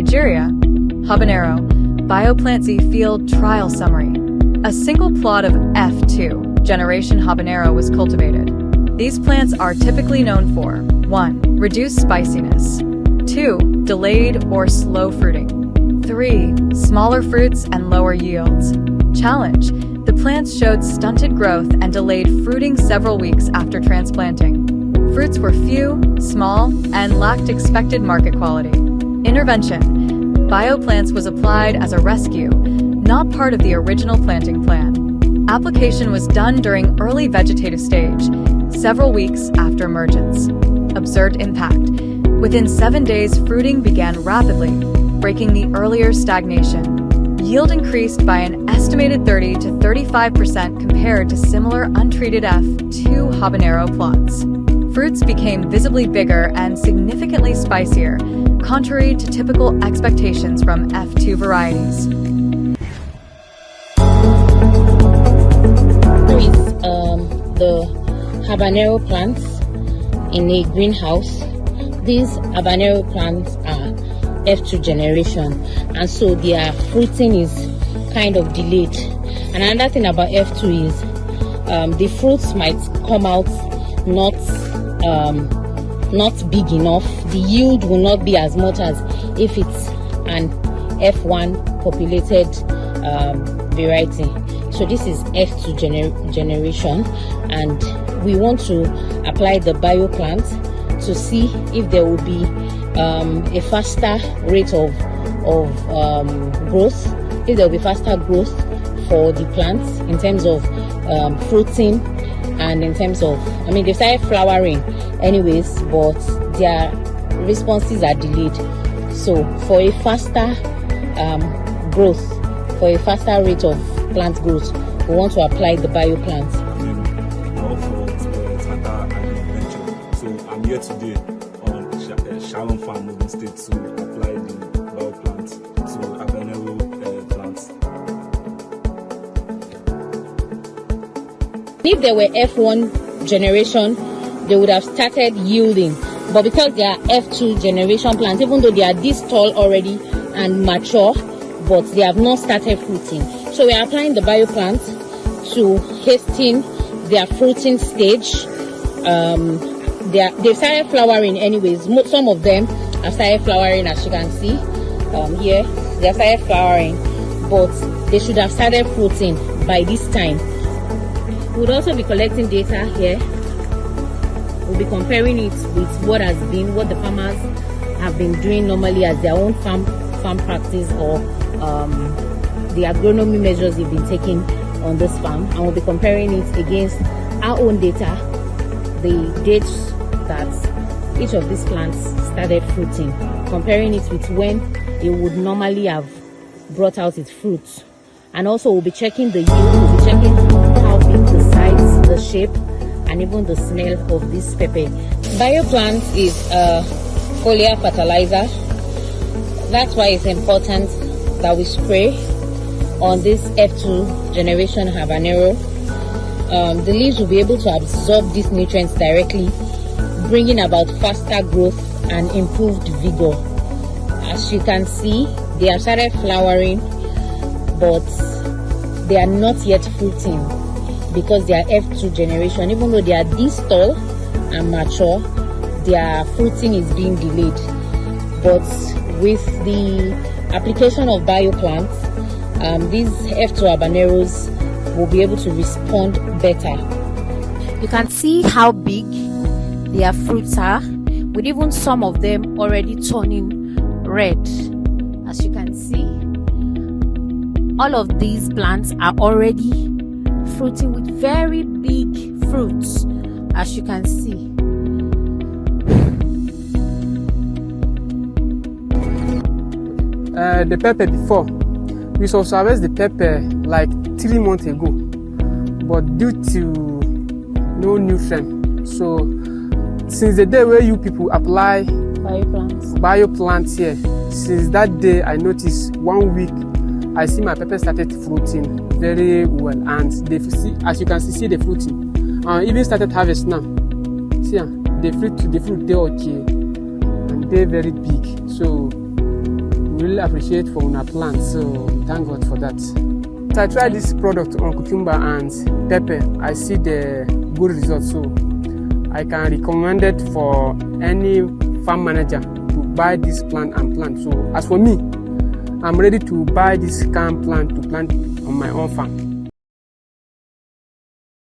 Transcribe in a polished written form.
Nigeria. Habanero, Bio.PlantZ Field Trial Summary. A single plot of F2-generation Habanero was cultivated. These plants are typically known for 1. Reduced spiciness, 2. Delayed or slow fruiting, 3. Smaller fruits and lower yields. Challenge: the plants showed stunted growth and delayed fruiting several weeks after transplanting. Fruits were few, small, and lacked expected market quality. Intervention: BioPlantZ was applied as a rescue, not part of the original planting plan. Application was done during early vegetative stage, several weeks after emergence. Observed impact: within 7 days, fruiting began rapidly, breaking the earlier stagnation. Yield increased by an estimated 30 to 35% compared to similar untreated F2 habanero plots. Fruits became visibly bigger and significantly spicier, contrary to typical expectations from F2 varieties. Here is the habanero plants in a greenhouse. These habanero plants are F2 generation, and so their fruiting is kind of delayed. And another thing about F2 is the fruits might come out not big enough. The yield will not be as much as if it's an F1 populated variety. So this is F2 generation, and we want to apply the BioPlantZ to see if there will be a faster rate of growth, if there will be faster growth for the plants in terms of fruiting, and in terms of, they started flowering anyways, but their responses are delayed. So for a faster growth, for a faster rate of plant growth, we want to apply the BioPlantZ. So I'm here today on Shalom Farms State to apply the BioPlantZ to Habanero plants. If they were F1 generation, they would have started yielding, but because they are F2 generation plants, even though they are this tall already and mature, but they have not started fruiting. So we are applying the BioPlantZ to hasten their fruiting stage. They've started flowering anyways. Some of them have started flowering, as you can see here. They have started flowering, but they should have started fruiting by this time. We'll also be collecting data here. We'll be comparing it with what the farmers have been doing normally as their own farm practice, or the agronomy measures they've been taking on this farm, and we'll be comparing it against our own data, the dates that each of these plants started fruiting, comparing it with when it would normally have brought out its fruits. And also we'll be checking the yield, we'll be checking how big the size, the shape, and even the smell of this pepper. BioPlantZ is a foliar fertilizer. That's why it's important that we spray on this F2 generation habanero. The leaves will be able to absorb these nutrients directly, bringing about faster growth and improved vigor. As you can see, they have started flowering, but they are not yet fruiting because they are F2 generation. Even though they are this tall and mature, their fruiting is being delayed. But with the application of BioPlantZ, these F2 habaneros will be able to respond better. You can see how big their fruits are, with even some of them already turning red. As you can see, all of these plants are already fruiting with very big fruits, as you can see. The pepper before, we supposed to harvest the pepper like 3 months ago, but due to no nutrient, so since the day where you people apply BioPlantZ here, since that day I noticed 1 week I see my pepper started fruiting very well, and they see, as you can see the fruiting, even started harvest now. See, the fruit they okay, and they're very big. So really appreciate for una plant, so thank God for that. So I tried this product on cucumber and pepper. I see the good results, so I can recommend it for any farm manager to buy this plant and plant. So as for me, I'm ready to buy this can plant to plant on my own farm.